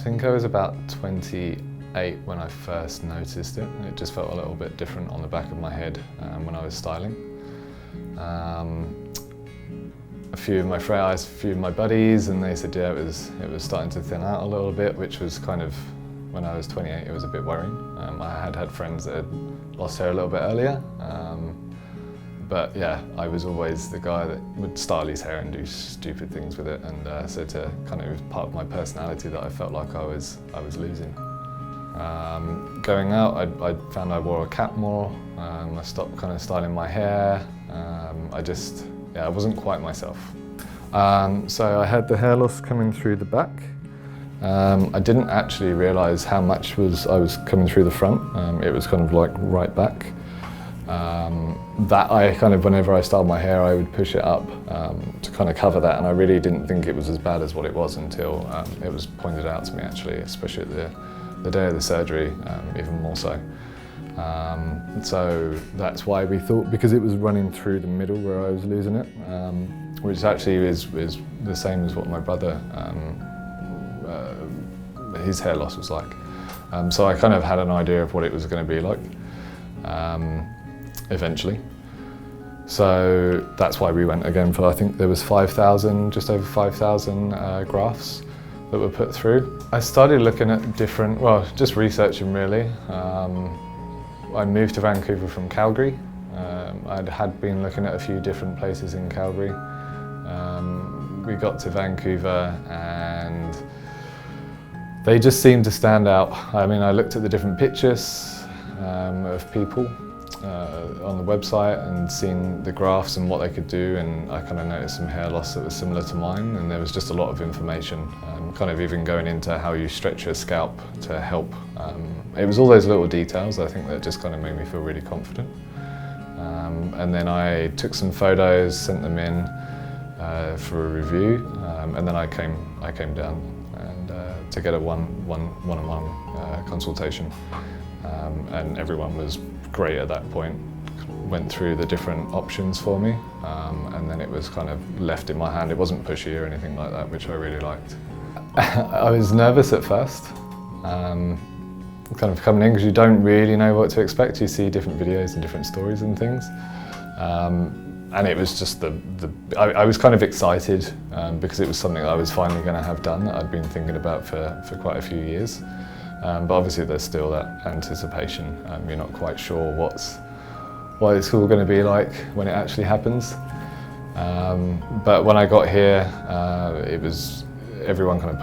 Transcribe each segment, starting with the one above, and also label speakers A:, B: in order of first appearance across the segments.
A: think I was about 28 when I first noticed it. It just felt a little bit different on the back of my head when I was styling. A few of my friends, a few of my buddies, and they said, yeah, it was starting to thin out a little bit, which was kind of, when I was 28, it was a bit worrying. I had friends that had lost hair a little bit earlier, but yeah, I was always the guy that would style his hair and do stupid things with it, and so to kind of, it was part of my personality that I felt like I was losing. Going out, I found I wore a cap more. I stopped kind of styling my hair. I wasn't quite myself. So I had the hair loss coming through the back. I didn't actually realise how much I was coming through the front. It was kind of like right back. That I kind of, whenever I styled my hair, I would push it up to kind of cover that, and I really didn't think it was as bad as what it was until it was pointed out to me, actually, especially at the day of the surgery, even more so. So that's why we thought, because it was running through the middle where I was losing it, which actually is the same as what my brother, his hair loss was like. So I kind of had an idea of what it was going to be like eventually. So that's why we went again for, I think there was 5,000, just over 5,000 grafts that were put through. I started looking at different, well, just researching really. I moved to Vancouver from Calgary. I had been looking at a few different places in Calgary. We got to Vancouver and they just seemed to stand out. I mean, I looked at the different pictures of people on the website and seen the graphs and what they could do, and I kind of noticed some hair loss that was similar to mine, and there was just a lot of information, kind of even going into how you stretch your scalp to help. It was all those little details, I think, that just kind of made me feel really confident. And then I took some photos, sent them in for a review, and then I came down and to get a one-on-one consultation, and everyone was great at that point. Went through the different options for me, and then it was kind of left in my hand. It wasn't pushy or anything like that, which I really liked. I was nervous at first, kind of coming in, because you don't really know what to expect. You see different videos and different stories and things. And it was just I was kind of excited because it was something I was finally going to have done that I'd been thinking about for quite a few years. But obviously there's still that anticipation. You're not quite sure what it's all going to be like when it actually happens. But when I got here, everyone kind of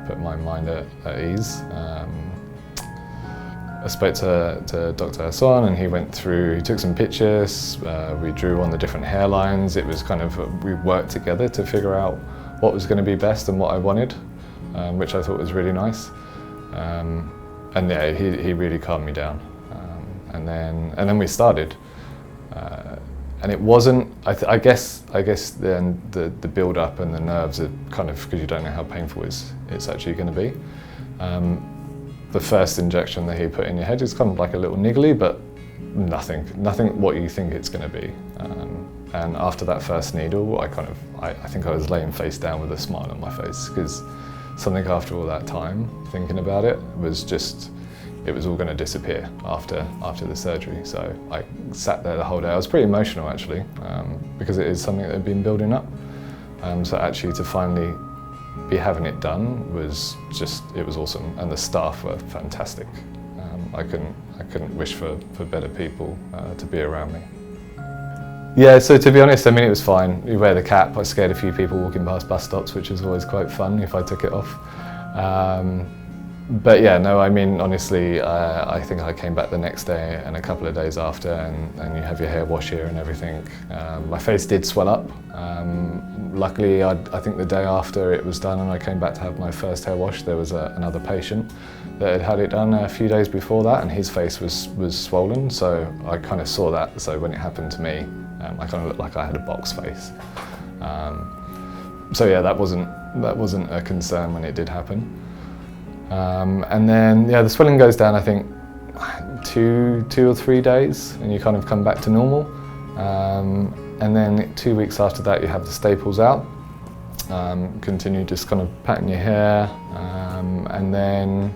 A: put my mind at ease. I spoke to Dr. Hasson, and he took some pictures, we drew on the different hairlines. It was kind of, we worked together to figure out what was going to be best and what I wanted, which I thought was really nice. And yeah, he really calmed me down. And then we started. And it wasn't, I guess then the build up and the nerves are kind of, because you don't know how painful it's actually going to be. The first injection that he put in your head is kind of like a little niggly, but nothing what you think it's going to be. And after that first needle, I think I was laying face down with a smile on my face, because something after all that time thinking about it was just, it was all going to disappear after the surgery. So I sat there the whole day. I was pretty emotional, actually, because it is something that had been building up. So actually to finally be having it done was just, it was awesome, and the staff were fantastic. I couldn't wish for better people to be around me. Yeah, so to be honest, I mean, it was fine. You wear the cap. I scared a few people walking past bus stops, which was always quite fun if I took it off. But yeah, no, I mean, honestly, I think I came back the next day and a couple of days after, and you have your hair wash here and everything. My face did swell up. Luckily, I think the day after it was done and I came back to have my first hair wash, there was another patient that had had it done a few days before that, and his face was swollen, so I kind of saw that. So when it happened to me, I kind of looked like I had a box face. So yeah, that wasn't a concern when it did happen. And then, yeah, the swelling goes down, I think, two or 3 days, and you kind of come back to normal. And then 2 weeks after that, you have the staples out. Continue just kind of patting your hair, and then,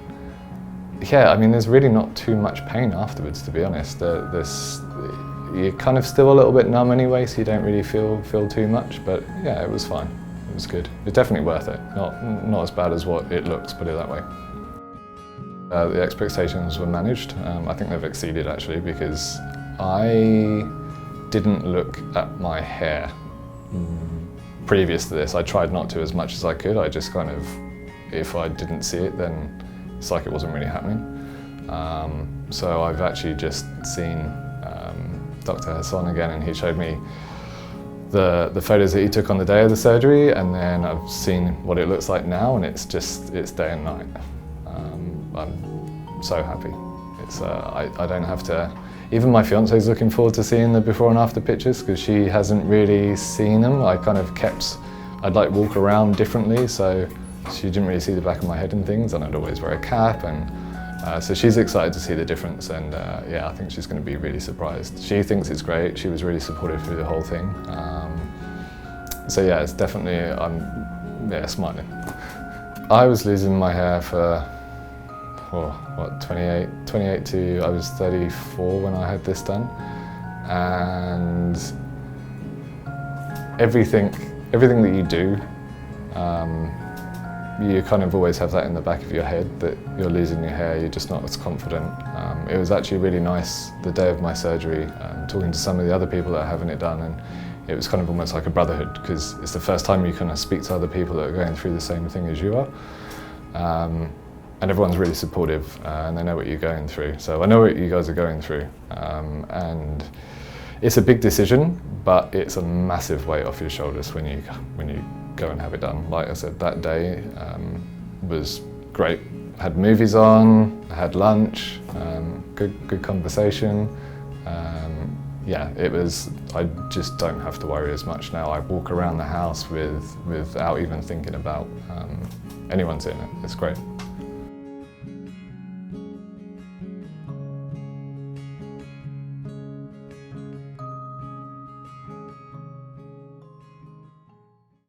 A: yeah, I mean, there's really not too much pain afterwards, to be honest. You're kind of still a little bit numb anyway, so you don't really feel too much, but yeah, it was fine. It was good. It's definitely worth it. Not as bad as what it looks, put it that way. The expectations were managed. I think they've exceeded, actually, because I didn't look at my hair previous to this. I tried not to as much as I could. I just kind of, if I didn't see it, then it's like it wasn't really happening. So I've actually just seen Dr. Hasson again, and he showed me the photos that he took on the day of the surgery, and then I've seen what it looks like now, and it's day and night. I'm so happy. I don't have to. Even my fiance's looking forward to seeing the before and after pictures, because she hasn't really seen them. I'd like walk around differently, so she didn't really see the back of my head and things, and I'd always wear a cap, and so she's excited to see the difference, and yeah, I think she's going to be really surprised. She thinks it's great. She was really supportive through the whole thing. So yeah, it's definitely, I'm smiling. I was losing my hair for 28 to, I was 34 when I had this done, and everything that you do, you kind of always have that in the back of your head that you're losing your hair, you're just not as confident. It was actually really nice the day of my surgery, talking to some of the other people that are having it done, and it was kind of almost like a brotherhood, because it's the first time you kind of speak to other people that are going through the same thing as you are. And everyone's really supportive, and they know what you're going through. So I know what you guys are going through. And it's a big decision, but it's a massive weight off your shoulders when you go and have it done. Like I said, that day was great. Had movies on, had lunch, good conversation. Yeah, it was, I just don't have to worry as much now. I walk around the house without even thinking about anyone seeing it. It's great.